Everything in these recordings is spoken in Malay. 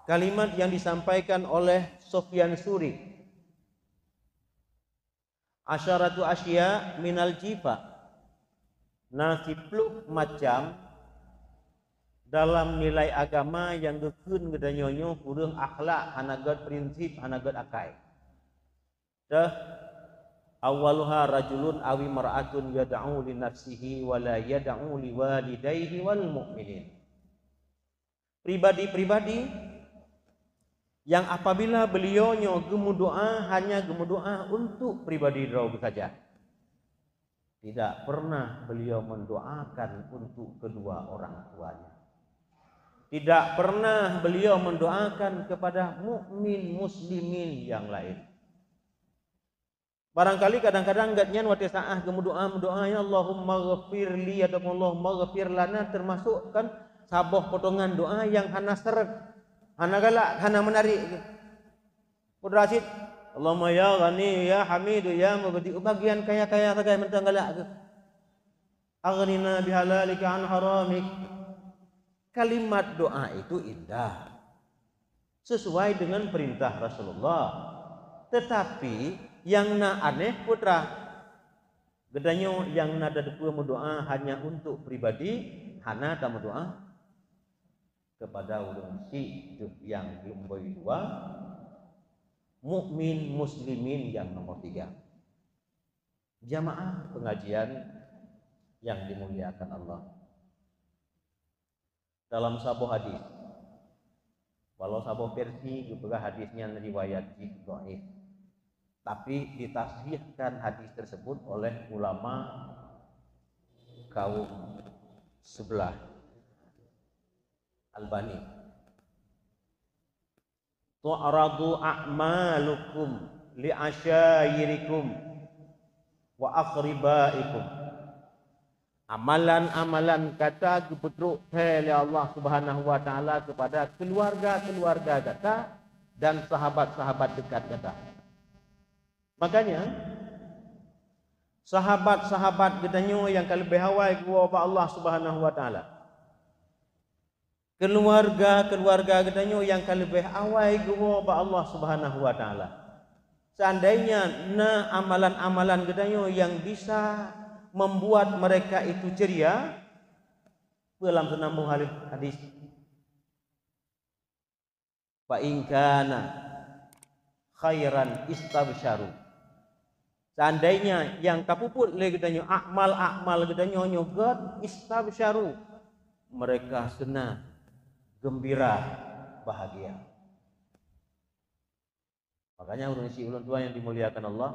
kalimat yang disampaikan oleh Sufyan Suri, asyaratu asya minal jifa, nasi pluk macam dalam nilai agama yang gekun gedanyonyo kurang akhlak hanagat prinsip hanagat akai. Dah awaluha rajulun awi mar'atun yad'u li nafsihi wa la yad'u li walidayhi wal mu'minin. Pribadi-pribadi yang apabila beliaunya gemu doa hanya gemu doa untuk pribadi beliau saja. Tidak pernah beliau mendoakan untuk kedua orang tuanya. Tidak pernah beliau mendoakan kepada mukmin muslimin yang lain. Barangkali kadang-kadang gatnya waktu saah gemu doa ya Allahumma ghafirli atau Allahumma ghafir lana termasuk kan saboh potongan doa yang hana seret, hana galak, hana menarik. Pudrasid, Allahumma ya ghani ya hamidu ya mubdi bagian kaya-kaya sagai mentang galak. Aghnina bihalalika an haramik. Kalimat doa itu indah, sesuai dengan perintah Rasulullah. Tetapi yang na aneh putra gedanyo yang nada depu doa hanya untuk pribadi, hana tamu doa kepada ulun si yang nombor 2, mukmin muslimin yang nomor 3. Jamaah pengajian yang dimuliakan Allah. Dalam sebuah hadis, walau sebuah versi juga hadisnya riwayat dhaif, tapi ditafsirkan hadis tersebut oleh ulama kaum sebelah Albani. Tu'radu a'malukum li asyairikum wa aqribaikum. Amalan-amalan kata gepetruk oleh Allah Subhanahu wa taala kepada keluarga-keluarga kata dan sahabat-sahabat dekat kata. Makanya sahabat-sahabat gedanyo yang kalebih hawai kepada Allah Subhanahu wa taala. Keluarga-keluarga gedanyo yang kalebih hawai kepada Allah Subhanahu wa taala. Seandainya na amalan-amalan gedanyo yang bisa membuat mereka itu ceria, dalam senambung hadis, fa in kana khairan istabsyaru. Seandainya yang kapuput le gedanyo akmal gedanyo nyogot istabsyaru, mereka senang, gembira, bahagia. Makanya ulun tua yang dimuliakan Allah,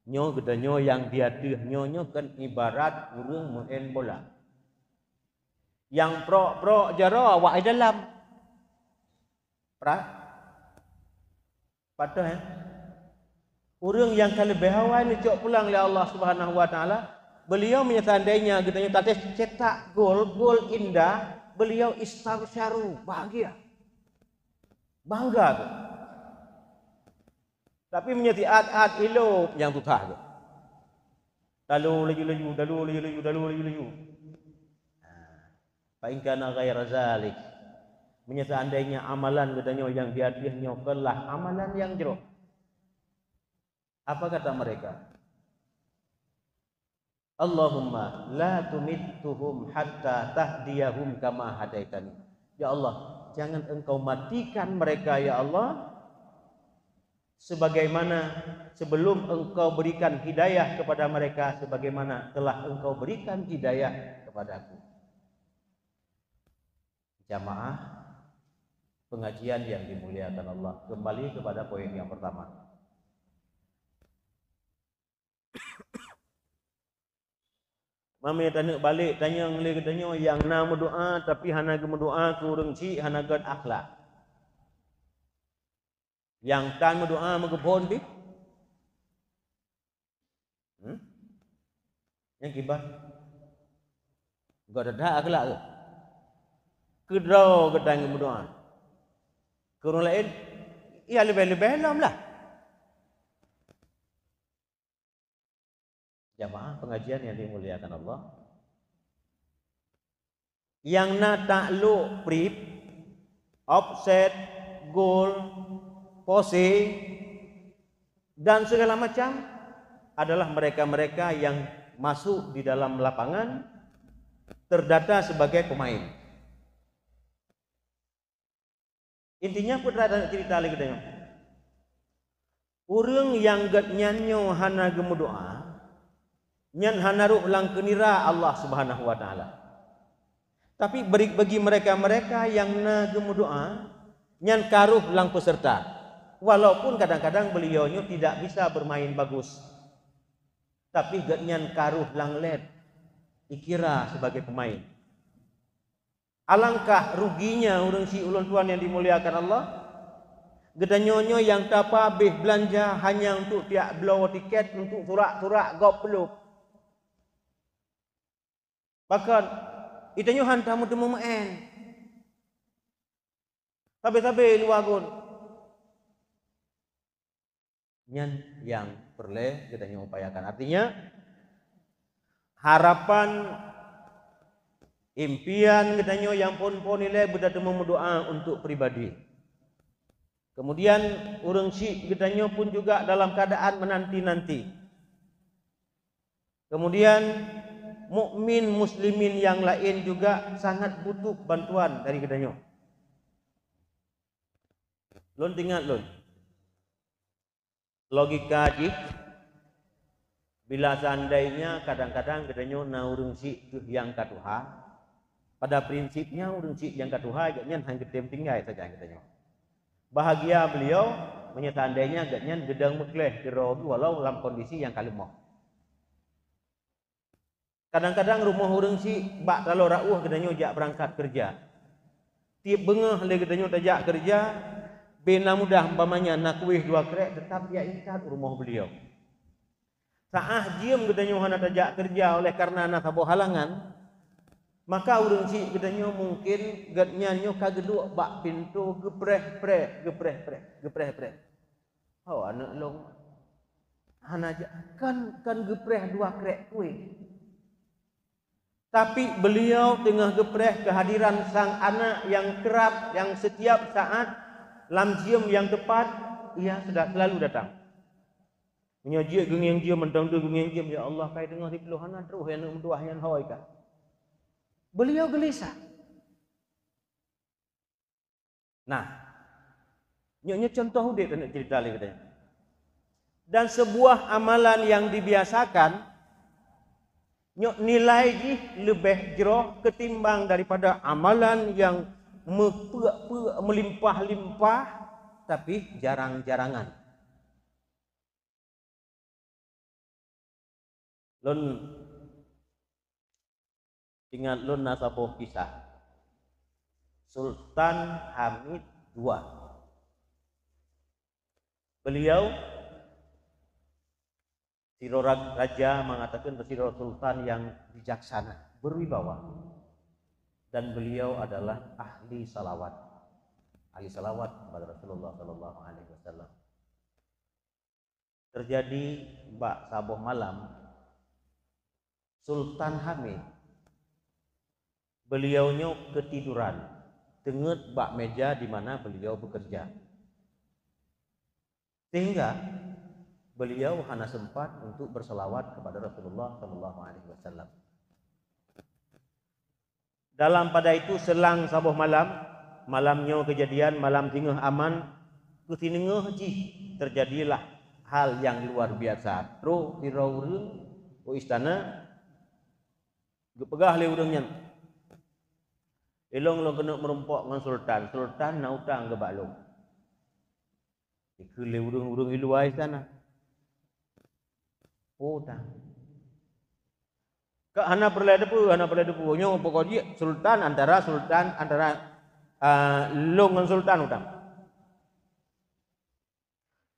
nyo gedanyo yang diaduh nyo kan ibarat urang main bola. Yang pro jaro awak dalam. Padahal urang yang kalebih hawa ni cok pulang oleh Allah Subhanahu wa taala, beliau menyatandainya gedanyo tadi cetak gol indah, beliau istabsyaru, bahagia. Bangga tu. Tapi menyati ad ilo yang tutah tu. Dalu laju. Fa in kana ghaira zalik. Menyati andainya amalan gedanyo yang diadihnya kelah amalan yang jero. Apa kata mereka? Allahumma la tumittuhum hatta tahdiyahum kama hadaitani. Ya Allah, jangan engkau matikan mereka ya Allah, sebagaimana sebelum engkau berikan hidayah kepada mereka, sebagaimana telah engkau berikan hidayah kepadaku. Jamaah pengajian yang dimuliakan Allah, kembali kepada poin yang pertama. Mami tanya balik, tanya yang nama doa tapi hana doa kurang ci hana gad akhlak. Yang tan berdoa mengebon bi, yang kibah, gak ada akhlak ke, kedraw gedang berdoa, kurang lain, ia lebih lam lah. Jamaah pengajian yang dimuliakan Allah, yang na takluk prib offset, goal, pose, dan segala macam adalah mereka-mereka yang masuk di dalam lapangan terdata sebagai pemain. Intinya putra dan cerita lagi tanya. Urang yang gat nyanyo hana gemu doa, nyan hana ruh lang kenira Allah Subhanahu wa taala. Tapi bagi mereka-mereka yang na gemu doa, nyan karuh lang peserta. Walaupun kadang-kadang beliaunya tidak bisa bermain bagus. Tapi gat nyan karuh lang led dikira sebagai pemain. Alangkah ruginya urang si ulun tuan yang dimuliakan Allah. Gedanyonyo yang tapa habis belanja hanya untuk tiak blow tiket untuk surak-surak goblok. Bahkan itanyo hantar mu temu main. Sabe-sabe luar gun. Nyan yang perle gedanya upayakan. Artinya harapan impian gedanya yang pun nilai beda temu doa untuk pribadi. Kemudian urang si gedanya pun juga dalam keadaan menanti-nanti. Kemudian mukmin muslimin yang lain juga sangat butuh bantuan dari gedanya. Lon tinggal lon. Logika ji bila seandainya kadang-kadang gedanya na urang si yang katuha, pada prinsipnya urang si yang katuha agaknya hang getem tinggal saja gedanya. Bahagia beliau menyetandainya agaknya gedang mekleh kira walau dalam kondisi yang kalemah. Kadang-kadang rumah urang si bak kalau rauh gedanya jak berangkat kerja. Tiap bengah le gedanya tajak kerja, bena mudah umpamanya nak kuih 2 krek tetap dia ingat rumah beliau. Saah diem gedanya hana tajak kerja oleh karena ana sabo halangan, maka urang si gedanya mungkin gatnya nyo kageduk bak pintu gepreh-preh. Oh anak long hana kan gepreh 2 krek kuih. Tapi beliau tengah gepreh kehadiran sang anak yang kerap, yang setiap saat lam jiem yang tepat ia sudah selalu datang. Menyajik geng dia mentang tu geng dia, ya Allah kai tengah di peluh hana terus yang menduah yang hoi ka. Beliau gelisah. Nah, nyonya contoh dia nak cerita lagi katanya. Dan sebuah amalan yang dibiasakan, nyok nilai ji lebih jero ketimbang daripada amalan yang melimpah-limpah tapi jarang-jarangan. Lon ingat lon nasabuh kisah Sultan Hamid II. Beliau siro raja mengatakan siro sultan yang bijaksana, berwibawa, dan beliau adalah ahli salawat kepada Rasulullah Sallallahu Alaihi Wasallam. Terjadi bak sabuh malam Sultan Hamid beliaunya ketiduran denget bak meja di mana beliau bekerja, sehingga beliau hanya sempat untuk berselawat kepada Rasulullah Sallallahu Alaihi Wasallam. Dalam pada itu selang sabuh malamnya kejadian malam tinggal aman, ketinengah ji terjadilah hal yang luar biasa. Ro tiraurun istana gepegah le urangnya. Elong lo kena merompok dengan sultan na utang ke baklong. Ikule urang iluai sana. Utang. Ke hana perle depu nyo pokoknya sultan antara long dengan sultan utang.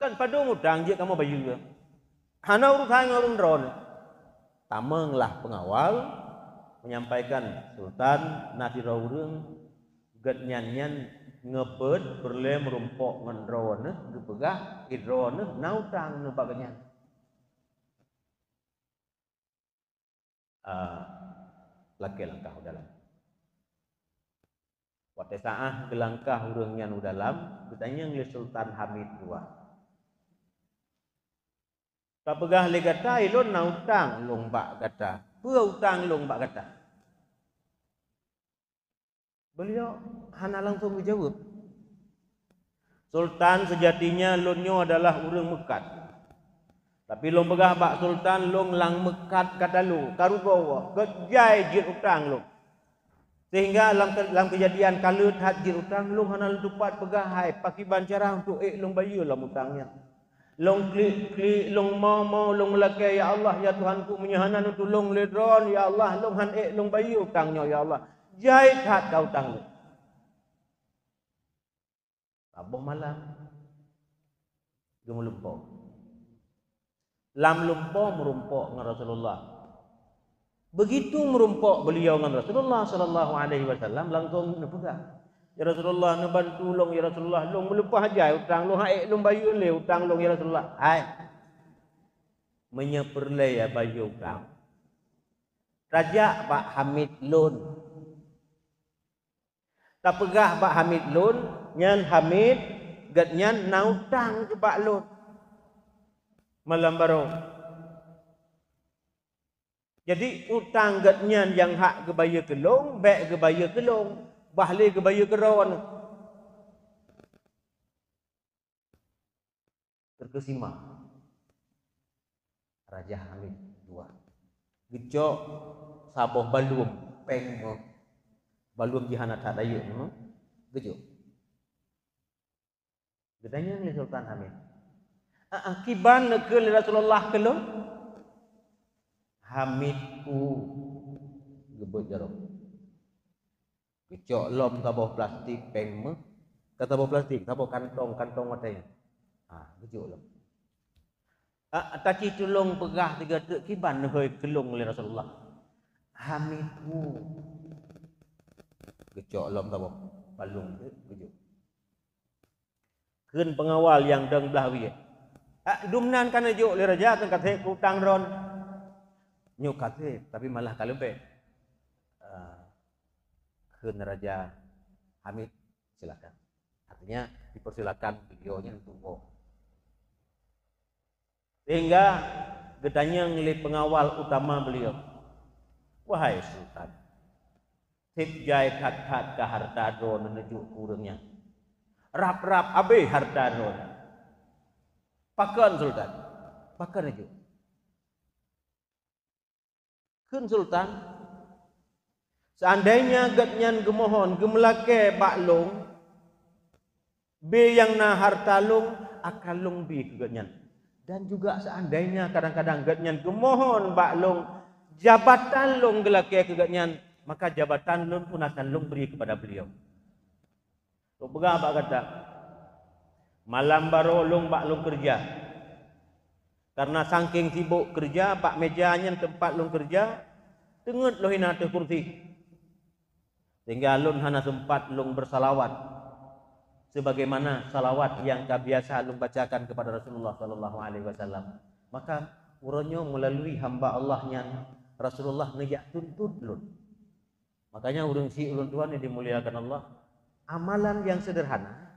Kan padung utang je kamu bayu ke. Hana urusan ngurun ron. Tamenglah pengawal menyampaikan sultan natira urang gat nyan ngebet perle merumpok ngan ron gepegah idron nautang ne baganya. Laki langkah udalah. Waktu saah gelangkah urang yang dalam, bertanya ngli Sultan Hamid II. Tak pegah le kata ilon na utang long bak kata. Pua utang long bak kata. Beliau hana langsung menjawab. Sultan sejatinya lonyo adalah urang mekat. Tapi long pegah bak Sultan long lang mekat kata lu, karu bawa kejai jir utang long. Sehingga dalam kejadian kalau hajir utang long hana lupat pegahai pakiban cara untuk long bayu lah utangnya. Long klik long mau long melakai ya Allah ya Tuhanku menyahanan untuk long ledron ya Allah long han long bayu utangnya ya Allah. Jahit hat kau utang lu. Abuh malam. Gemu lumpur. Lam lumpur merumpuk dengan Rasulullah. Begitu merumpuk beliau dengan Rasulullah sallallahu alaihi wasallam langsung nepegah. Ya Rasulullah nak tolong ya Rasulullah long melupa aja utang long haik long bayu le utang long ya Rasulullah. Hai. Menyeperle ya bayu utang. Raja Pak Hamid Lun. Tak pegah Pak Hamid Lun nyan Hamid gat nyan nautang ke Pak Lun. Malam baru. Jadi utang gatnya yang hak gebaya kelong, baik gebaya kelong, bahle gebaya keron. Terkesima. Raja Hamid II. Gejok saboh balum peng balum jihanat tak dayu memang. Gejok. Gedanya ni Sultan Hamid. Akiban ke Rasulullah kelong. Hamidku gebut jarum. Kecok lom tabuh plastik peng me. Kata tabuh plastik, tabuh kantong matanya. Kecok lom. Taki tulung pegah tiga tek kiban hoi kelung oleh Rasulullah. Hamidku. Kecok lom tabuh palung kecok. Keun pengawal yang deng belah wi. Dumnan kan juk le raja kan kata utang ron. Nyukate tapi malah kalebe ke Raja Hamid silakan. Artinya dipersilakan beliaunya untuk mau. Sehingga gedanya ngeli pengawal utama beliau. Wahai Sultan. Tip jai kat-kat ke harta dron menuju kurangnya. Rap-rap abe harta dron. Pakan Sultan. Pakan aja. Kun Sultan seandainya gatnyan gemohon gemelake baklong be yang na harta long akalong bi ke gatnyan dan juga seandainya kadang-kadang gatnyan gemohon baklong jabatan long gelake ke gatnyan maka jabatan long pun akan long beri kepada beliau. Long pegah apa kata malam baru long baklong kerja. Karena saking sibuk kerja, pak mejanya tempat lun kerja, tengut loh hina atas kursi. Sehingga lun hana sempat lun bersalawat. Sebagaimana salawat yang biasa lun bacakan kepada Rasulullah sallallahu alaihi wasallam. Maka uronyo melalui hamba Allahnya Rasulullah ngejak tuntut lun. Makanya urung si ulun tuan yang dimuliakan Allah, amalan yang sederhana.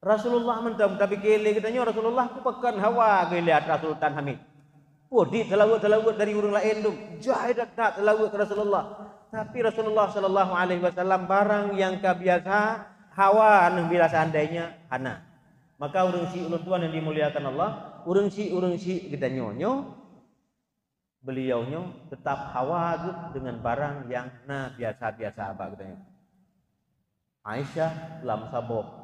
Rasulullah mentam tapi kele katanya Rasulullah ku pekan hawa kele atas Sultan Hamid. Di telawut dari orang lain tu. Jahit tak telawut ke Rasulullah. Tapi Rasulullah sallallahu alaihi wasallam barang yang kebiasa hawa bila seandainya hana. Maka urang si ulun tuan yang dimuliakan Allah, urang si kita nyonyo beliaunya tetap hawa dengan barang yang biasa-biasa apa katanya. Aisyah lam sabok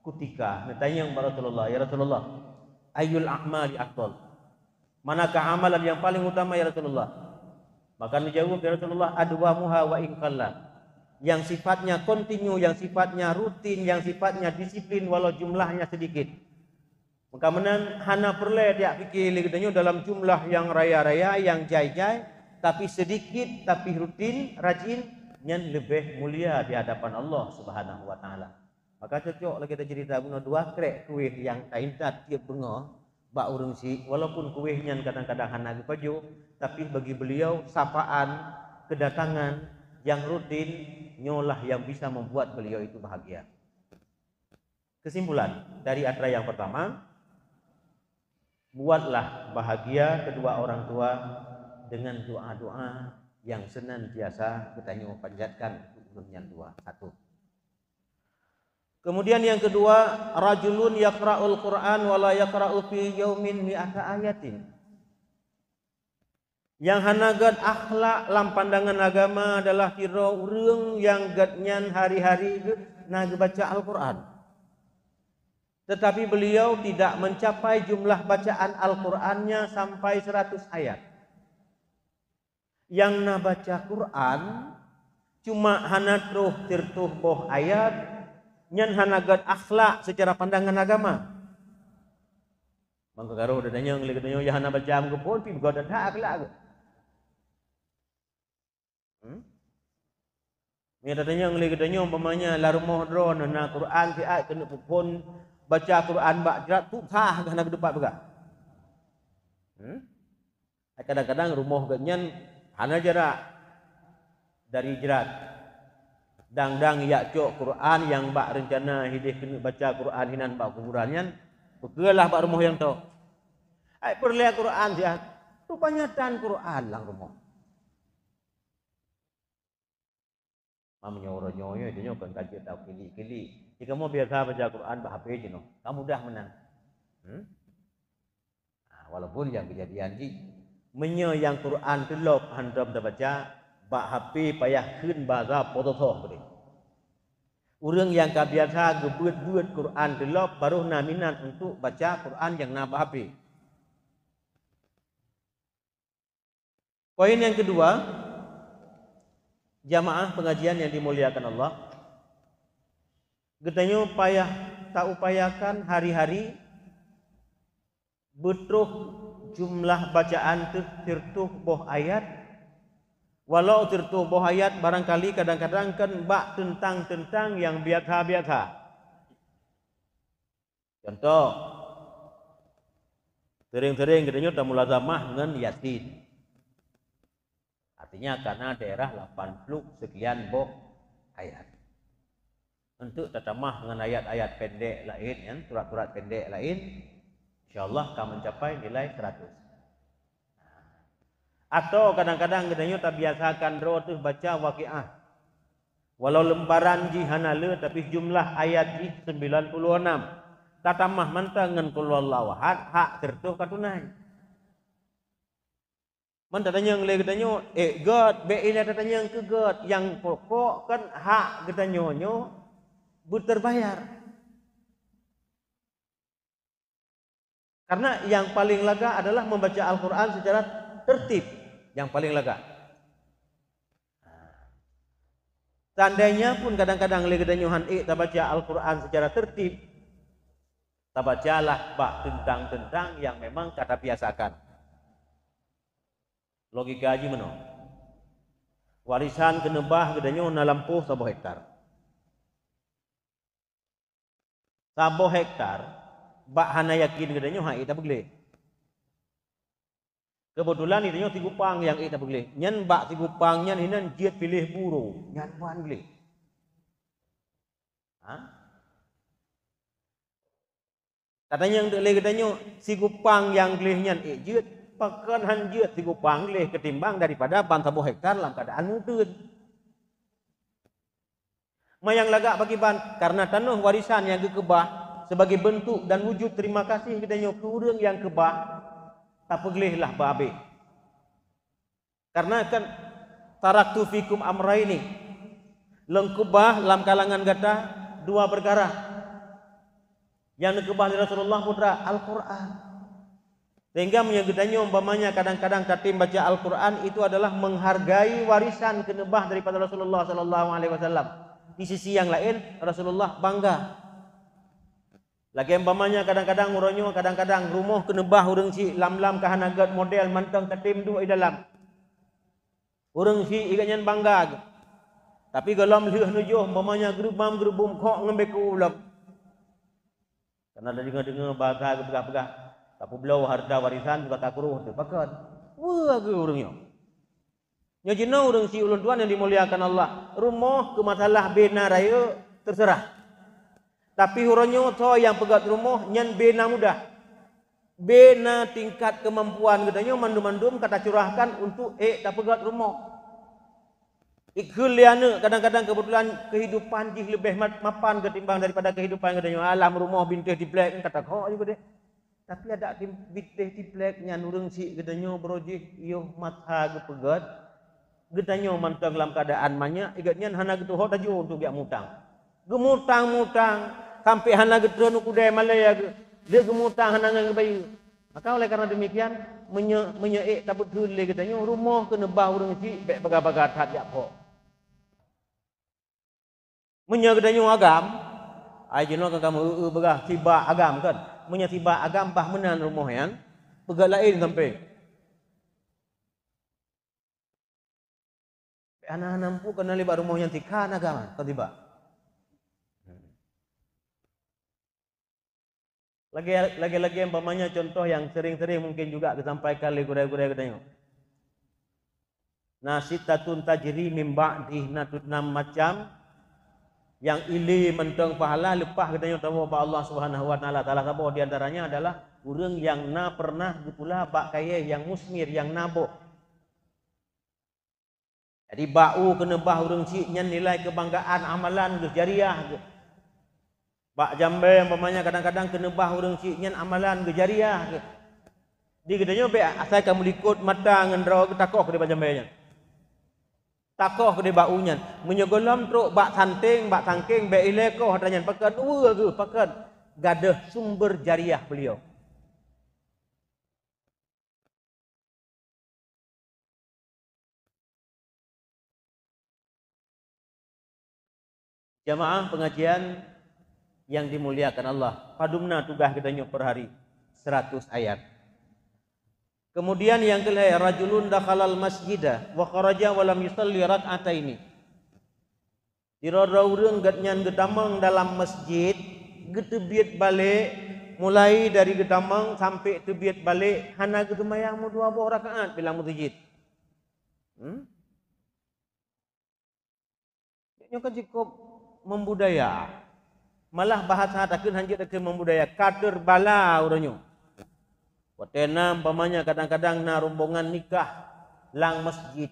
kutika bertanya kepada Rasulullah, ya Rasulullah, ayyul a'mali afdal? Manakah amalan yang paling utama ya Rasulullah? Maka dijawab ya Rasulullah, adwamuha wa in qalla. Yang sifatnya kontinu, yang sifatnya rutin, yang sifatnya disiplin walau jumlahnya sedikit. Maka menan hana perle dia fikir katanya dalam jumlah yang raya-raya, yang jai-jai, tapi sedikit, tapi rutin, rajin, yang lebih mulia di hadapan Allah Subhanahu wa taala. Maka cocok lagi kita cerita bunuh dua krek kuih yang kaintat tiap bengah bak urung si walaupun kuihnya kadang-kadang hana baju tapi bagi beliau sapaan kedatangan yang rutin nyolah yang bisa membuat beliau itu bahagia. Kesimpulan dari atra yang pertama, buatlah bahagia kedua orang tua dengan doa-doa yang senantiasa kita panjatkan untuk yang dua. Satu. Kemudian yang kedua, rajulun yaqra'ul Qur'an wa la yaqra'u fi yaumin mi'ata ayatin. Yang hanagat akhlak lam pandangan agama adalah kira urang yang gatnyan hari-hari nak baca Al-Qur'an. Tetapi beliau tidak mencapai jumlah bacaan Al-Qur'annya sampai 100 ayat. Yang nak baca Quran cuma hana truh tirtuh boh ayat nyan hanagat akhlak secara pandangan agama. Mangka karo dadanya ngeli kadanya ya hana baca am pun pi goda akhlak. Ni dadanya ngeli kadanya umpamanya la rumoh dron na Quran ti ai kena pun baca Quran bak jerat tu sah hana kedepat bega. Kadang-kadang rumoh ganyan hana jarak dari jerat. Dang-dang ya cok Quran yang bak rencana hidih kena baca Quran hinan bak kuburannya begelah bak rumah yang tu. Ai perlihat Quran dia rupanya dan Quran lang rumah. Mamnya orang nyoyo dia kan kaji tahu kili-kili. Jika mau biasa baca Quran bak HP je no. Kamu dah menang. Walaupun yang kejadian ji menyo yang Quran telop handam dah baca bak HP payah keun bahasa potosoh beri. Urang yang kabiasa gebeut-beut Quran delop baru minat untuk baca Quran yang nak HP. Poin yang kedua, jamaah pengajian yang dimuliakan Allah. Getanyo payah tak upayakan hari-hari betruh jumlah bacaan tirtuh boh ayat. Walau tirtuh boh ayat barangkali kadang-kadang kan bak tentang yang biasa-biasa. Contoh, sering-sering kita nyuruh mulazamah dengan Yasin. Artinya karena daerah 80 sekian boh ayat. Untuk tatamah dengan ayat-ayat pendek lain, ya, surat-surat pendek lain, insyaallah akan mencapai nilai 100. Atau kadang-kadang kita tak biasakan roh tu baca waqiah. Walau lembaran ji hanale tapi jumlah ayat ji 96. Tatamah mantangan qul wallahu ahad hak tertuh katunai. Man tatanya ngele katanya god be ila tatanya ke god yang pokok kan hak kita nyonyo berterbayar. Karena yang paling lega adalah membaca Al-Qur'an secara tertib. Yang paling lega. Seandainya pun kadang-kadang legedanyohan tak baca Al-Quran secara tertib, tak bacalah bak tentang yang memang kata biasakan. Logika aja mana? Warisan kenebah gedanyo na lampuh 1 hektar. 1 hektar bak hana yakin gedanyo hai tak boleh. Kebetulan itu si Gupang yang kita boleh. Nyan bak si Gupang nyan hinan jiat pilih buru. Nyan buan boleh. Katanya yang boleh katanya si Gupang yang boleh nyan jiat pakan han jiat si Gupang boleh ketimbang daripada ban 1 hektar dalam keadaan mudun. Mayang lagak bagi ban karena tanah warisan yang kekebah sebagai bentuk dan wujud terima kasih katanya ke urang yang kebah. Tak pegelihlah babe. Karena kan taraktu fikum amraini. Lengkubah dalam kalangan gata 2 perkara. Yang nekebah dari Rasulullah putra Al-Quran. Sehingga menyegedannya umpamanya kadang-kadang katim baca Al-Quran itu adalah menghargai warisan kenebah daripada Rasulullah SAW. Di sisi yang lain Rasulullah bangga. Lagi umpamanya kadang-kadang uronyo, kadang-kadang rumah kenebah urang si lam-lam kahanagat model mantang katim du ai dalam. Urang si iganyan bangga. Tapi galam lieuh nujuh umpamanya gerubam kok ngembe ke ulam. Karena ada dengar-dengar bahasa gebegah-begah. Tapi belau harta warisan juga tak kuruh tu pakat. Wah ge urangnya. Nya jino urang si ulun tuan yang dimuliakan Allah. Rumah ke masalah bina raya terserah. Tapi huranyo to yang pegat rumah nyan bina mudah. Bina tingkat kemampuan katanya mandum-mandum kata curahkan untuk tak pegat rumah. Ikhuliana kadang-kadang kebetulan kehidupan jih lebih mapan ketimbang daripada kehidupan katanya alam rumah bintih di plek kata kau juga deh. Tapi ada bintih di plek nyan urang si katanya brojih yo matha ke pegat. Katanya mantang dalam keadaan banyak igatnya hana gitu ho taju untuk dia mutang. Gemutang-mutang sampai hana gitu nu kudai Malaya dia gemutang hana ngan bayu. Maka oleh karena demikian menyeek tabut hule katanya rumah kena bah urang si bek baga-baga tat ya po. Munya katanya agam ai jeno ka kamu begah tiba agam kan. Munya tiba agam bah menan rumah yan pegat lain sampai anak nampu kena libat rumah yang tika agama kau tiba. Lagi umpamanya contoh yang sering-sering mungkin juga disampaikan oleh guru-guru katanya. Nasitatun tajri min ba'di natutnam macam yang ili menteng pahala lepas katanya tahu apa Allah Subhanahu wa taala. Salah satu di antaranya adalah urang yang pernah pula bak kaya yang musmir yang nabo. Jadi bau kena bah urang ciknya nilai kebanggaan amalan geus jariah. Bak jambe umpamanya kadang-kadang kena bah urang ciknya amalan geus jariah. Di gedenya be asal kamu likut mata ngan raw takoh di jambenya. Takoh ke baunya menyegolam truk bak santing bak tangking be ileko hadanyan pakan ge pakan gadah sumber jariah beliau. Jamaah pengajian yang dimuliakan Allah. Padumna tugas kita per hari 100 ayat. Kemudian yang kelima rajulun dakhalal masjidah wa kharaja wa lam yusalli rak'ataini. Dirora urang gatnyan gedamang dalam masjid getebiet balik mulai dari gedamang sampai tebiet balik hana gedemayang mu 2 rakaat bilang masjid. Nya kan cukup membudaya. Malah bahasa takun hanjit takun membudaya kader bala uranyo. Watena umpamanya kadang-kadang na rombongan nikah lang masjid.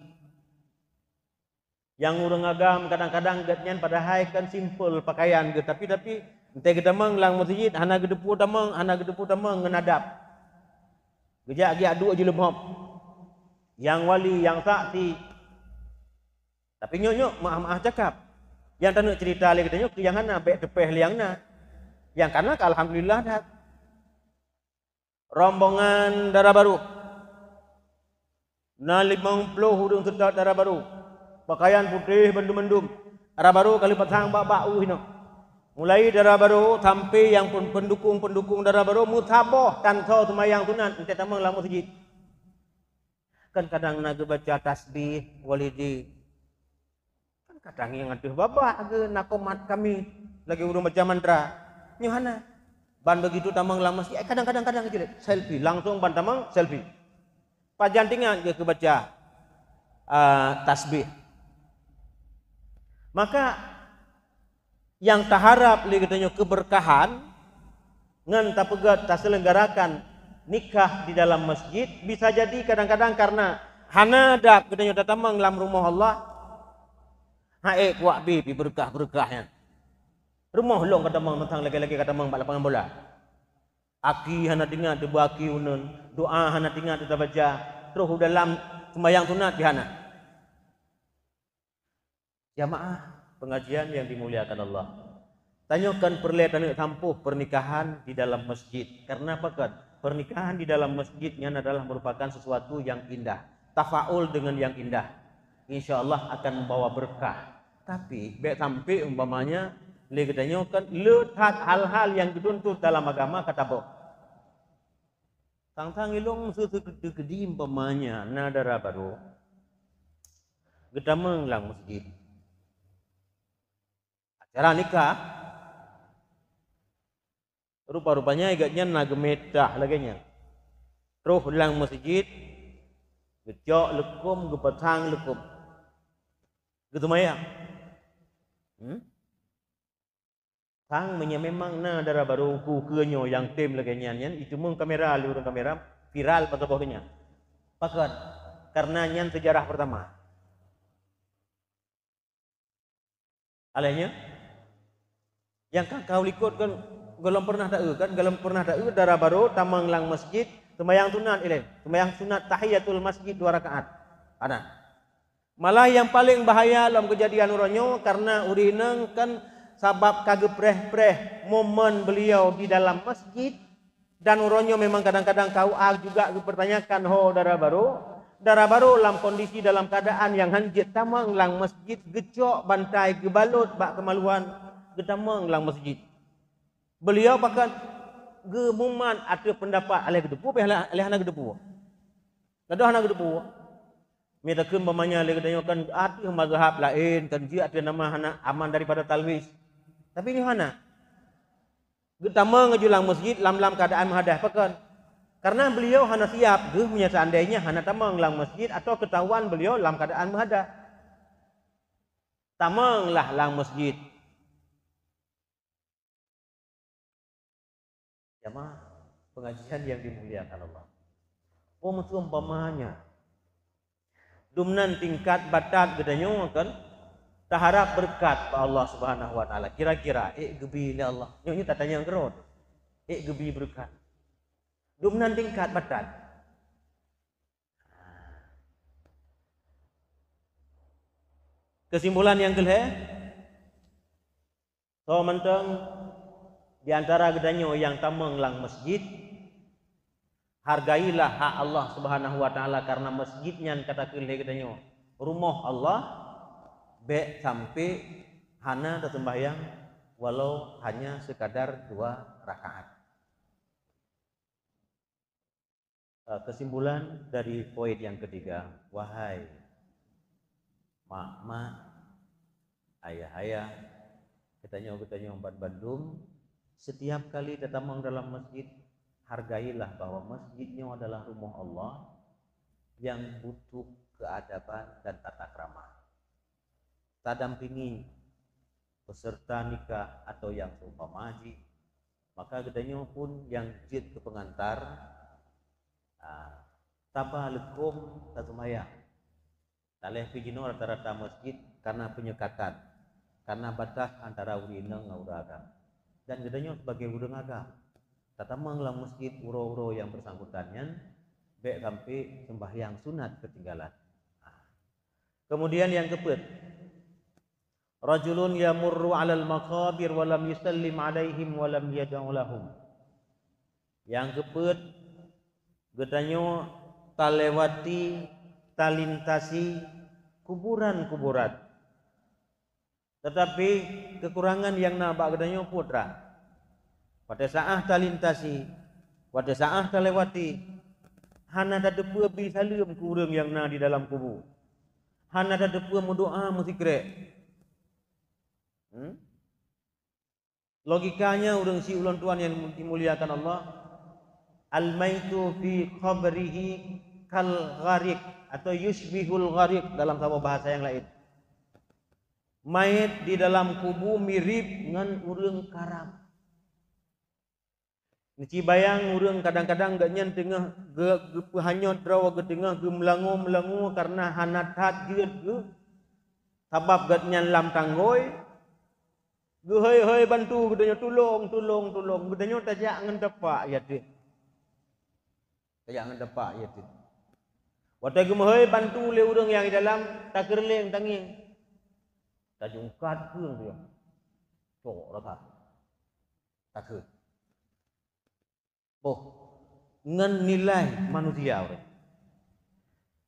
Yang urang agam kadang-kadang gatnyan pada hai kan simple pakaian ge tapi ente gedamang lang masjid hana gedepu tamang ngenadap. Gejak gi adu aja lebop. Yang wali yang saksi. Tapi nyok maaf cakap. Yang tanu cerita lagi katanya yang hana bek tepeh liangna. Yang karena alhamdulillah dah rombongan darah baru. Na 50 hudung tetap darah baru. Pakaian putih mendum-mendum. Darah baru kali patang bak-bau hino. Mulai darah baru sampai yang pendukung-pendukung darah baru mutabah tanto semayang sunat ente tamang lah masjid. Kan kadang naga baca tasbih walidi. Kan kadang yang aduh babak ke nakomat kami lagi urung baca mantra. Nyohana ban begitu tamang lama sih kadang-kadang kecil selfie langsung ban tamang selfie pajantingan dia kebaca tasbih maka yang taharap li katanya keberkahan ngan tapegat taselenggarakan nikah di dalam masjid bisa jadi kadang-kadang karena hana dak katanya tamang dalam rumah Allah hae kuak bi berkah-berkahnya. Rumah long kata mang tentang lagi-lagi kata mang lapangan bola. Aki hana dengar tu baki unun, doa hana dengar tu baca, terus dalam sembahyang sunat di hana. Jamaah pengajian yang dimuliakan Allah. Tanyakan perlihatan tampuh pernikahan di dalam masjid. Karena apa kan? Pernikahan di dalam masjidnya adalah merupakan sesuatu yang indah. Tafaul dengan yang indah. Insya Allah akan membawa berkah. Tapi baik sampai umpamanya le katanya kan lihat hal-hal yang dituntut dalam agama kata boh. Tang-tang ilung segede umpamanya nadara baru. Gedameng lang masjid. Acara nikah rupa-rupanya igatnya nagemetah laginya. Terus lang masjid Gecok lekum gepetang lekum. Gitu maya. Tang memang na darah baru ku kenyo yang tim lagi nyan itu mung kamera lu kamera viral pada bawahnya. Pakat karena nyan sejarah pertama. Alahnya yang kau likut kan galam pernah tak kan galam pernah tak darah baru tamang lang masjid sembahyang sunat ilain sembahyang sunat tahiyatul masjid 2 rakaat. Ada. Malah yang paling bahaya dalam kejadian uronyo karena urineng kan sabab kagepreh-preh momen beliau di dalam masjid dan uronyo memang kadang-kadang kau juga dipertanyakan darah baru dalam kondisi dalam keadaan yang hanjit tamang lang masjid gecok bantai gebalut bak kemaluan getamang lang masjid beliau bahkan gemuman ada pendapat alih gedepu alih hana gedepu gaduh hana gedepu minta keun pamanya alih gedanya kan ada mazhab lain kan dia ada nama hana aman daripada talwis tapi ini hana getamang ngejulang masjid lam keadaan menghadap pekan karena beliau hana siap punya seandainya hana tamang lang masjid atau ketahuan beliau dalam keadaan menghadap tamanglah lang masjid. Jamaah pengajian yang dimuliakan Allah. Umpamanya dumnan tingkat batat gedanyo kan taharap berkat pa Allah Subhanahu wa taala. Kira-kira gebi ni Allah. Nyonya tatanya ngerot. Gebi berkat. Dumnan tingkat batat. Kesimpulan yang kelih so menteng di antara gedanyo yang tameng lang masjid hargailah hak Allah Subhanahu wa taala karena masjidnya kata kelih gedanyo rumah Allah be sampai hana tersembahyang walau hanya sekadar 2 rakaat. Kesimpulan dari poin yang ketiga, wahai mak-mak, ayah-ayah, ketanya empat Bandung, setiap kali datang dalam masjid, hargailah bahwa masjidnya adalah rumah Allah yang butuh keadaban dan tata krama. Tak dampingi peserta nikah atau yang seumpama haji, maka gedanya pun yang jid ke pengantar, taba lekum tatumaya. Taleh pijino rata-rata masjid karena penyekatan, karena batas antara urineng ngauraga. Dan gedanya sebagai udeng agam. Tatamang lang masjid uro-uro yang bersangkutannya, be sampai sembahyang sunat ketinggalan. Kemudian yang keempat, rajulun yamurru 'alal maqabir wa lam yusallim 'alaihim wa lam yad'u lahum. Yang keempat, gedanya talewati talintasi kuburan-kuburan. Tetapi kekurangan yang nampak gedanya putra. Pada saat talintasi, pada saat talewati, hana tak depu bi salam kurang yang na di dalam kubur. Hana tak depu mendoa mesti krek. Logikanya urang si ulang tuan yang dimuliakan Allah, al-maitu fi qabrihi kal gharik atau yushbihul gharik dalam sebuah bahasa yang lain. Mayat di dalam kubur mirip dengan urang karam. Nci bayang urang kadang-kadang gak nyen tengah ge hanyot rawa ge tengah ge melangu karena hanatat ge sabab gak nyen lam tanggoi. Ge hei bantu gedanya tolong gedanya tajak ngan depak ya teh. Tajak ngan depak ya teh. Watai gemahai bantu le urang yang di dalam tak kerleng tanging. Tak jungkat keung dia. Cok rata. Tak ke. Boh. Ngan nilai manusia orang.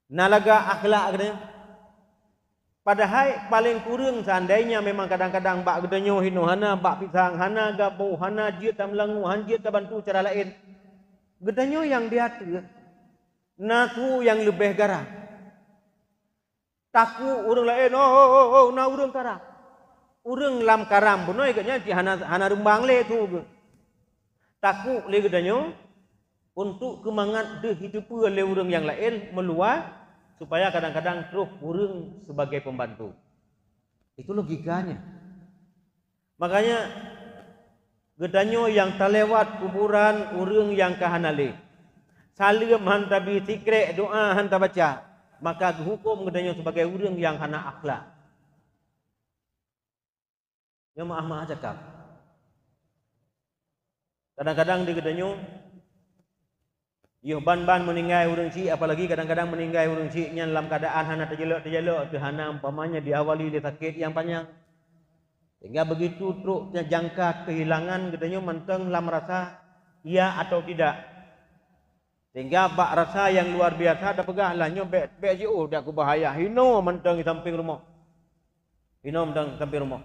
Nalaga akhlak katanya. Padahal paling kurang seandainya memang kadang-kadang bak gedanyo hinohana, bak pisang hana, gapo hana, jiat tam langu, hanjiat tak bantu cara lain. Gedanyo yang diatur. Naku yang lebih garang. Taku urang lain, na urang karam. Urang lam karam bunoi katnya di hana rembang le tu. Taku le gedanyo untuk kemangat de hidup le urang yang lain meluar supaya kadang-kadang terus urang sebagai pembantu. Itu logikanya. Makanya gedanyo yang terlewat kuburan urang yang kahanale. Salim hanta bi zikre doa hanta baca, maka hukum gedanyo sebagai urang yang hana akhlak. Ya maaf cakap. Kadang-kadang di gedanyo ban meninggal urang si, apalagi kadang-kadang meninggal urang si nya dalam keadaan hana terjelok tu hana umpamanya diawali dia sakit yang panjang. Sehingga begitu truknya jangka kehilangan gedanyo menteng lam rasa iya atau tidak. Sehingga bak rasa yang luar biasa dah pegahlah nyo bek oh dak ku bahaya hino menteng di samping rumah. Hino menteng di samping rumah.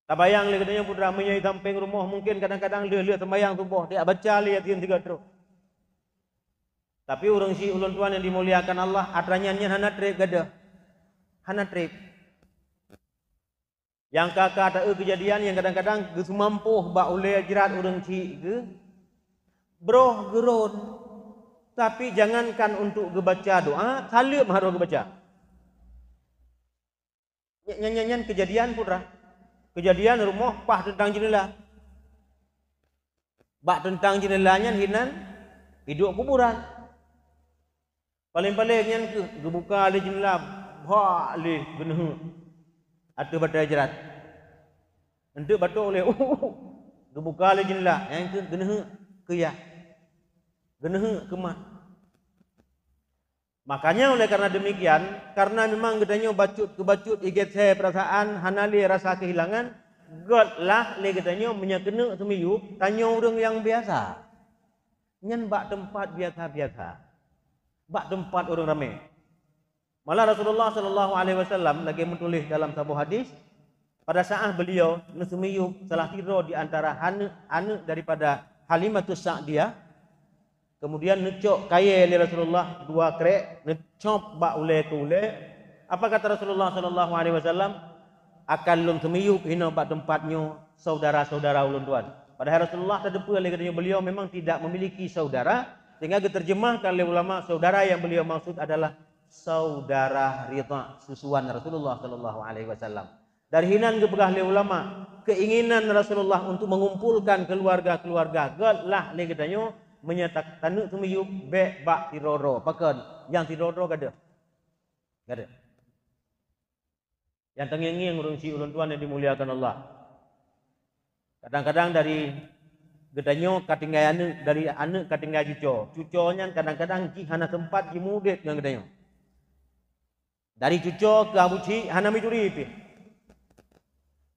Tak bayang le gedanyo putra ramainya di samping rumah mungkin kadang-kadang dia sembahyang subuh dia baca li yatin 3 truk. Tapi urang si ulun tuan yang dimuliakan Allah atranya hana trip gada. Hana trip. Yang kakak ada kejadian yang kadang-kadang geus mampu bak ule jerat urang si ke broh geron. Tapi jangankan untuk gebaca doa, salim harus gebaca. Nyanyian kejadian putra. Kejadian rumah pah tentang jendela. Bak tentang jendelanya hinan hidup kuburan. Paling-paling yang kebuka le jendela, ha le geneh. Atu batai jerat. Entuk batuk oleh kebuka le jendela, yang ke geneh ke ya. Geneh ke mah. Makanya oleh karena demikian, karena memang gedanyo bacut iget saya perasaan hanali rasa kehilangan, godlah le gedanyo menyakena semiyu tanyo urang yang biasa. Nyen bak tempat biasa-biasa. Bak tempat orang ramai. Malah Rasulullah sallallahu alaihi wasallam lagi menulis dalam sebuah hadis pada saat beliau nesemiyu salah tiro di antara anak daripada Halimatus Sa'diyah, kemudian necok kaya oleh Rasulullah 2 krek, necop bak ule tu ule. Apa kata Rasulullah sallallahu alaihi wasallam? Akan lum semiyu hina bak tempatnya saudara-saudara ulun tuan. Padahal Rasulullah terdepa oleh katanya beliau memang tidak memiliki saudara. Sehingga diterjemahkan oleh ulama saudara yang beliau maksud adalah saudara ridha susuan Rasulullah sallallahu alaihi wasallam. Dari hinan gebegah oleh ulama keinginan Rasulullah untuk mengumpulkan keluarga-keluarga godlah le gedanyo menyatakan tanuk semiyu be bak tiroro pakan yang tiroro gada. Gada. Yang tengeng-ngeng urang si ulun tuan yang dimuliakan Allah. Kadang-kadang dari gedanyo katinggal anak dari anak katinggal cuconya kadang-kadang ji hana tempat ji mudet dengan gedanyo. Dari cuco ke abuci hana mituri pi.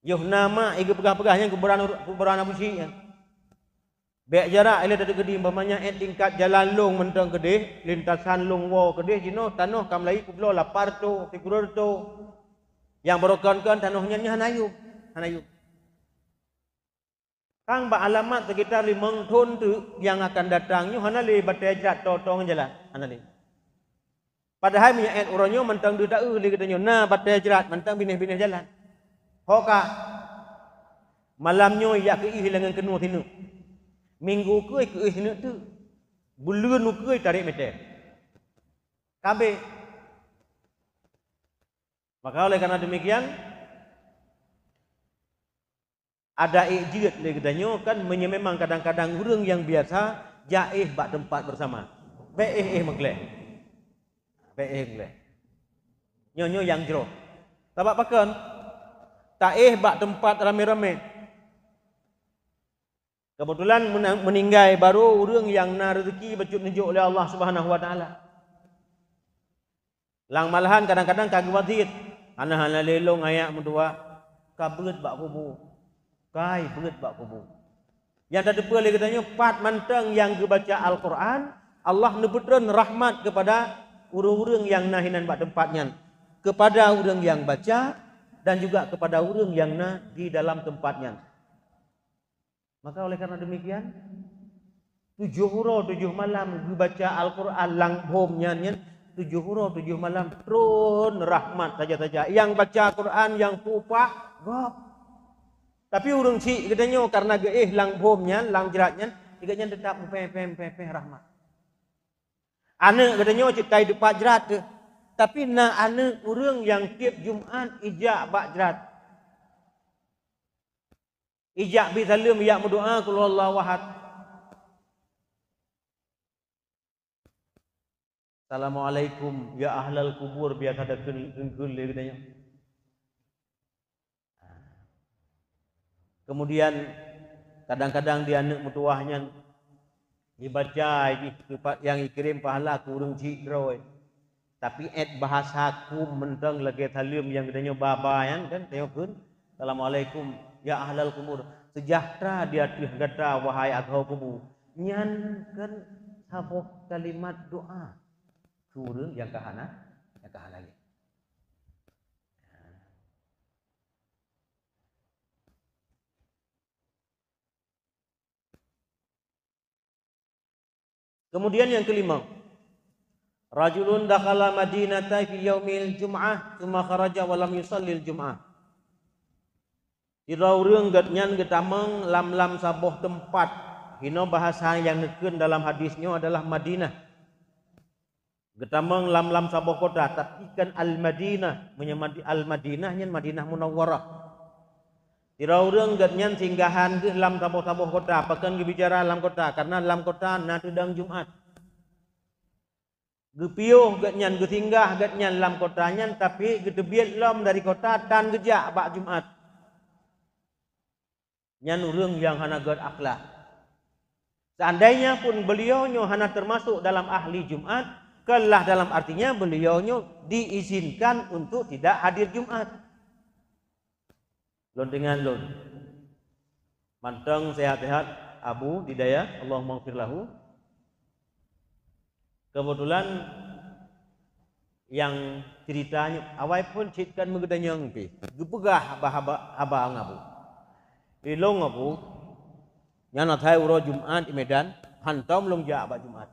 Yoh nama ige pegah-pegahnya kuburan abuci ya. Bek jarak ele dari gede umpamanya tingkat jalan long mentang gede, lintasan long wo gede jino tanah kamlai kublo lapar tu, tikurur tu. Yang berokan-kan tanahnya hanayu. Kang ba alamat sekitar 5 tahun tu yang akan datang nyu hanale batai jerat totong jalan hanale. Padahal minyak uranyo mentang du tau le katanya na batai jerat mentang binih-binih jalan. Hoka malamnyo ya ke hilangan kenu tinu. Minggu ke sini tu bulan ke tarik mete. Kabe. Maka oleh karena demikian ada ijid le gedanyo kan memang kadang-kadang urang yang biasa jaih bak tempat bersama. Beih megleh. Nyo yang jero. Tabak pakan. Taih bak tempat rame-rame. Kebetulan meninggal baru urang yang na rezeki becut nunjuk oleh Allah Subhanahu wa taala. Lang malahan kadang-kadang kagwatit. Ana lelong ayak mendua kabut bak kubur. Kai berat bak kubur. Yang ada depa le katanya 4 mantang yang gebaca Al-Quran, Allah nebutreun rahmat kepada urang-urang yang nahinan bak tempatnya, kepada urang yang baca dan juga kepada urang yang na di dalam tempatnya. Maka oleh karena demikian 7 huro 7 malam gebaca Al-Quran lang bomnya 7 huro 7 malam turun rahmat saja-saja. Yang baca Quran yang pupa gop. Tapi urang si gedanyo karena lang bomnya, lang jeratnya, iganya tetap peh rahmat. Anak katanya cik kai depan jerat tu. Tapi na anak orang yang tiap Jumaat ijak bak jerat. Ijak bi salam ijak berdoa qul huwallahu ahad. Assalamualaikum ya ahlal kubur biar kada kul katanya. Kemudian kadang-kadang dia anak mutuahnya dibaca yang dikirim pahala kurang cikroy. Tapi bahasaku mentang lagi salim yang katanya babayan kan tengok. Assalamualaikum ya ahlal kubur. Sejahtera dia kata wahai aghau kubur. Nyan kan sabuh kalimat doa. Turun yang kahana lagi. Kemudian yang kelima, rajulun dakhala madinata fi yaumil jum'ah tsumma kharaja wa lam yusallil jum'ah. Ira urang gatnyan getamang lam-lam sabuh tempat. Hino bahasa yang neken dalam hadisnya adalah Madinah. Getamang lam-lam sabuh kota, tapi kan Al-Madinah, menyamadi Al-Madinah nyan Madinah Munawwarah. Ira urang gatnyan singgahan ke lam sabuh-sabuh kota, pakan bicara lam kota karena lam kota na tudang Jumat. Gepiuh gatnyan gesinggah gatnyan lam kota nyan tapi gedebiet lam dari kota tan gejak bak Jumat. Nyan urang yang hana gat akhlak. Seandainya pun beliaunya hana termasuk dalam ahli Jumat, kelah dalam artinya beliaunya diizinkan untuk tidak hadir Jumat. Lon dengan lon. Manteng sehat-sehat Abu Didayah, Allahumma ighfir lahu. Kebetulan yang ceritanya awai pun citkan menggedanya ngpi. Gepegah abang Abu. Ilong Abu nyana thai uro Jumat di Medan, hantam long ja ba Jumat.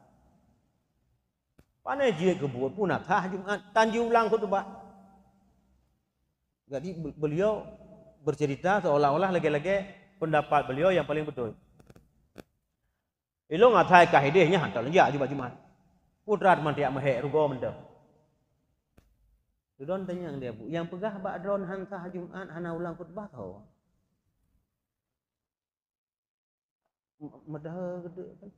Panai jie kebut pun tah Jumat tanji ulang khutbah. Jadi beliau bercerita seolah-olah lagi-lagi pendapat beliau yang paling betul. Ilong athai kahidehnya hantam long ja di Jumat. Putrat man tiak mahek rugo mendem. Tudon tanya dia Bu, yang pegah bak dron hantah Jumat hana ulang khutbah kau. Madah gede kan.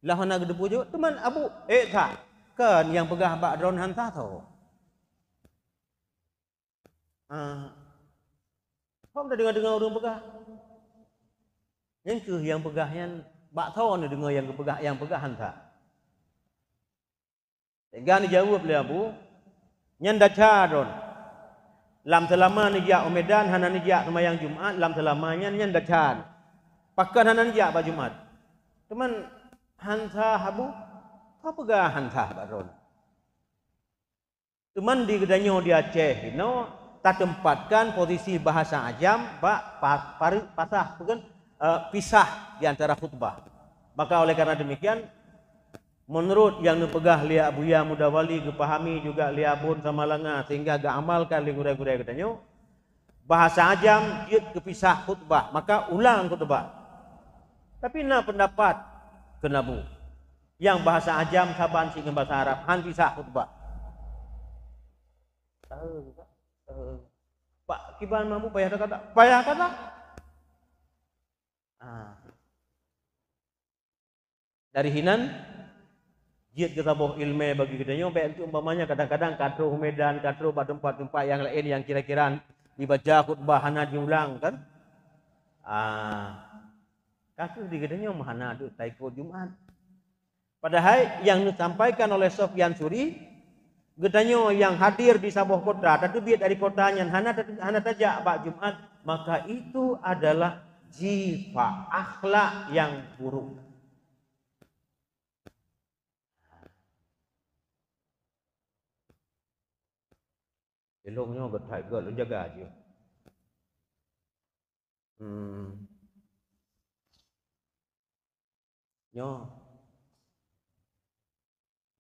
Lah hana gede pujuk teman Abu tak kan yang pegah bak dron hantah tau. Kau dah dengar orang pegah. Yang pegahnya bak tau ni dengar yang pegah hantah. Tengah ni jawab le Abu, nyan daca dron. Lam selama ni jak Medan hana ni jak sembahyang Jumat, lam selamanya nyan daca. Pakan hana ni jak ba Jumat. Teman hantah Abu, apa pegah hantah ba dron. Teman di gedanyo di Aceh, no, tak tempatkan posisi bahasa ajam ba pasah bukan pisah di antara khutbah. Maka oleh karena demikian menurut yang dipegah lia Buya Mudawali kepahami juga lia Bun sama langa sehingga gak amalkan lingurai-gurai katanya bahasa ajam dia kepisah khutbah maka ulang khutbah. Tapi na pendapat kenabu yang bahasa ajam saban sing bahasa Arab han pisah khutbah. Pak kiban mampu payah kata. Dari Hinan jid ketabuh ilmu bagi kitanya itu umpamanya kadang-kadang katro Medan, katro tempat-tempat yang lain yang kira-kira dibaca khutbah hana diulang kan. Katro di kitanya hana tu taiko Jumat. Padahal yang disampaikan oleh Sofyan Suri getanya yang hadir di sabuh kota tapi biar dari kotanya hana tajak bak Jumat maka itu adalah jifa akhlak yang buruk. Elongnya getai lu jaga aja. Nyo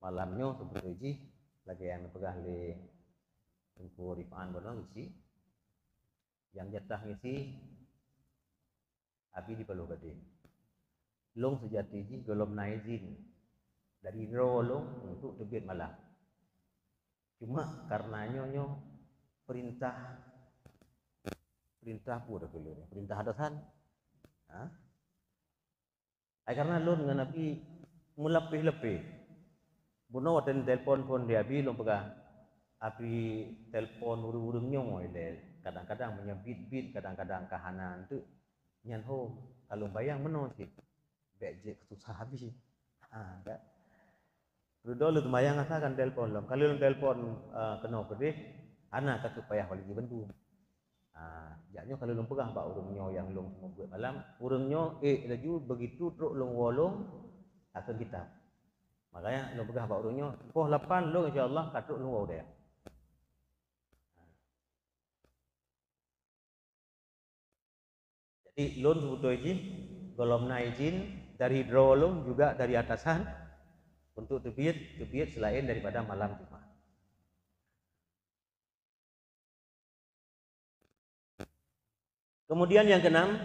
malamnya seperti lagi yang pegah li Tengku Rifan bono ngisi yang jatah ngisi api di Palu Gede. Long sejati ji golom naizin dari rolong untuk terbit malam. Cuma karenanya perintah apa dulu? Perintah atasan. Karena lun dengan Nabi melebih-lebih. Buno dan telepon pun dia bi lom pegah. Api telepon urung-urungnya ngoile. Kadang-kadang menyebit-bit, kadang-kadang kahanan tu nyan ho kalau bayang meno sih. Bejek susah habis. Kan. Dulu tu bayang asakan telepon lom. Kalau telepon kena pedih, anak tak payah balik bantu. Jaknya kalau lom pegang pak urungnya yang lom semua buat malam, urungnya laju begitu truk lom wolong akan kita. Makanya lom pegang pak urungnya, poh 8 lom insyaallah katruk lom wow dia. Jadi lom sebutnya izin, golomna izin dari drolong juga dari atasan untuk terbit selain daripada malam Jumat. Kemudian yang keenam,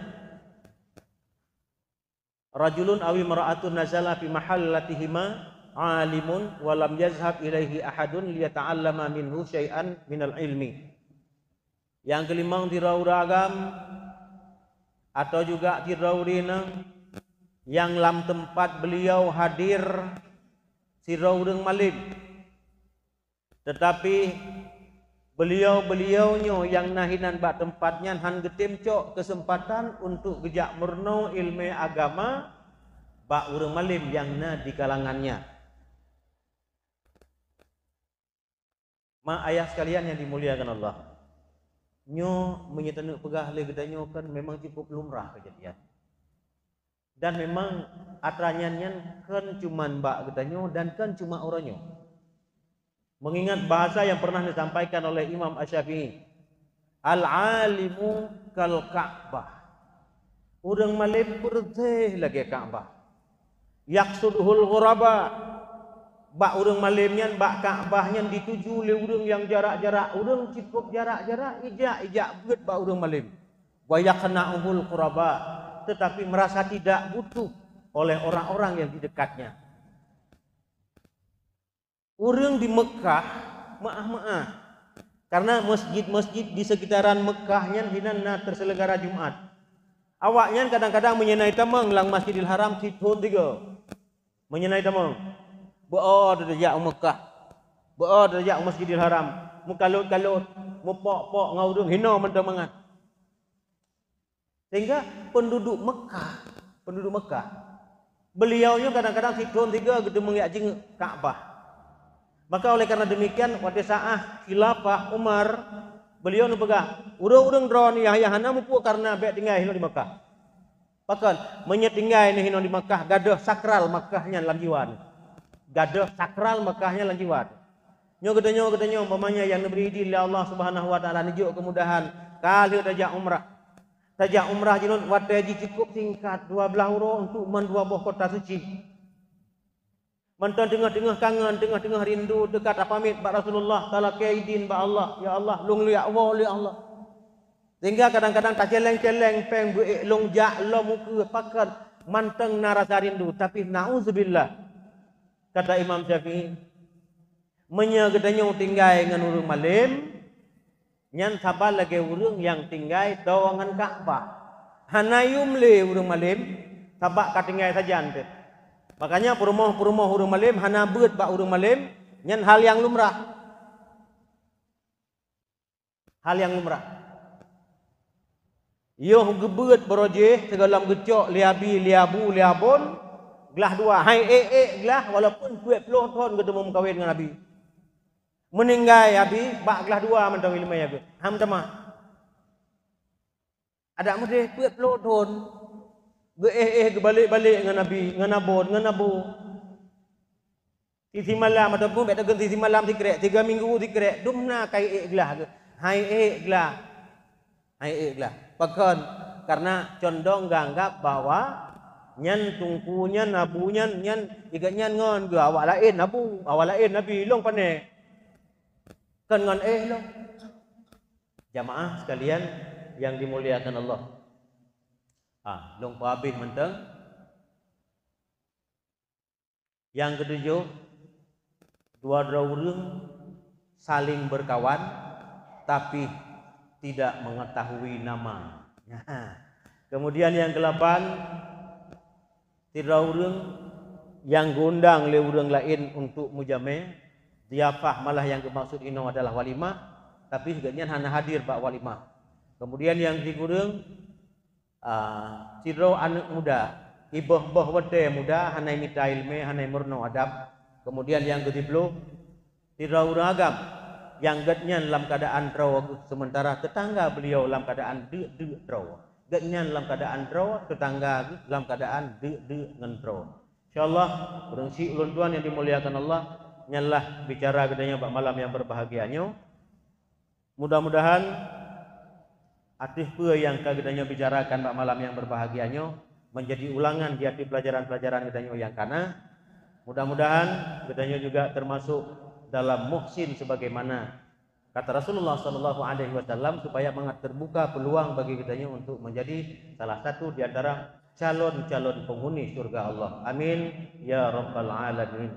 rajulun awi mar'atun nazala fi mahallatihima alimun wa lam yazhab ilaihi ahadun liyata'allama minhu syai'an minal ilmi. Yang kelima tirauragam atau juga tiraurina yang lam tempat beliau hadir siraureng malim, tetapi beliau-beliaunya yang nahinan bak tempatnya han getim cok kesempatan untuk gejak murno ilmu agama bak urang malim yang na di kalangannya. Ma ayah sekalian yang dimuliakan Allah, nyo menyetenuk pegah le gedanyo kan memang cukup lumrah kejadian. Dan memang atranyannya kan cuman bak gedanyo dan kan cuma oranyo. Mengingat bahasa yang pernah disampaikan oleh Imam Asy-Syafi'i, al-alimu kal Ka'bah. Urang malim perteh lagi Ka'bah. Yaqsuduhul ghuraba. Bak urang malimnya bak Ka'bahnya dituju oleh urang yang jarak-jarak. Urang cukup jarak-jarak ijak beut bak urang malim. Wa yaqna'uhul quraba. Tetapi merasa tidak butuh oleh orang-orang yang di dekatnya. Orang di Mekah, maaf, karena masjid-masjid di sekitaran Mekahnya hinana terselenggara Jumat. Awaknya kadang-kadang menyenai tamang lang Masjidil Haram situn tiga. Menyenai tamang. Beor derajat Mekah. Beor derajat Masjidil Haram. Mukalut-kalut, mupok-pok ngaudung hina mentang-mangat. Sehingga penduduk Mekah, beliaunya kadang-kadang situn tiga gedung mengiak Ka'bah. Maka oleh karena demikian pada saat khilafah Umar, beliau nu pegang urang-urang drone yang hana mupu karena bek tinggal hino di Mekah. Bahkan menyetinggai hino di Mekah gadah sakral Mekahnya lanjiwan. Gadah sakral Mekahnya lanjiwan. Nyo umpamanya yang diberi di Allah Subhanahu wa taala nunjuk kemudahan kali tajak umrah. Tajak umrah jinun wadaji cukup singkat 12 euro untuk mendua buah kota suci. Mantan tengah-tengah kangen, tengah-tengah rindu dekat pamit Pak Rasulullah taala kaidin ba Allah, ya Allah lung li Allah. Sehingga kadang-kadang tak celeng-celeng peng buik long jak lo muka pakat manteng narasa rindu, tapi nauzubillah kata Imam Syafi'i menyegedanya tinggal dengan urang malim nyan sabar lagi urang yang tinggal tawangan Ka'bah. Hanayum le urang malim sabak katinggal saja ante. Makanya perumah urang malim hana beut bak urang malim nyan hal yang lumrah. Hal yang lumrah. Yo gebeut berojeh segalam gecok liabi liabu liabon gelah dua hai gelah walaupun 20 tahun ketemu kawin dengan Nabi. Meninggai abi bak gelah dua mentang ilmu ya ge. Ham tamah. Ada mudeh 20 tahun balik-balik dengan Nabi, dengan Abu. Tisi malam ataupun bek tegen tisi malam tikrek, 3 minggu tikrek, dumna kai gelah. Hai gelah. Pakan karena condong ganggap bahwa nyan tungkunya nabunya nyan iganyan ngon ge awak lain nabu, awak lain Nabi long pane. Kan ngon long. Jamaah sekalian yang dimuliakan Allah. Long habis menteng Yang ketujuh, dua orang saling berkawan tapi tidak mengetahui nama. Kemudian yang ke-8, tiga orang yang gondang oleh orang lain untuk mujame, diafah malah yang dimaksud ini adalah walimah, tapi sebenarnya hanya hadir bak walimah. Kemudian yang tiga ciro anak muda, ibah-bah wede muda, hanai mita ilmi, hanai murno adab. Kemudian yang ke-10, tiga orang agam yang getnya dalam keadaan draw, sementara tetangga beliau dalam keadaan de draw. Getnya dalam keadaan draw, tetangga dalam keadaan de dengan draw. Insyaallah, berengsi ulun tuan yang dimuliakan Allah, nyalah bicara gedanya bak malam yang berbahagianya. Mudah-mudahan atih pua yang kagedanya bicarakan bak malam yang berbahagianya menjadi ulangan di hati pelajaran-pelajaran gedanya yang kana. Mudah-mudahan gedanya juga termasuk dalam muhsin sebagaimana kata Rasulullah sallallahu alaihi wasallam, supaya sangat terbuka peluang bagi gedanya untuk menjadi salah satu di antara calon-calon penghuni surga Allah. Amin ya rabbal alamin.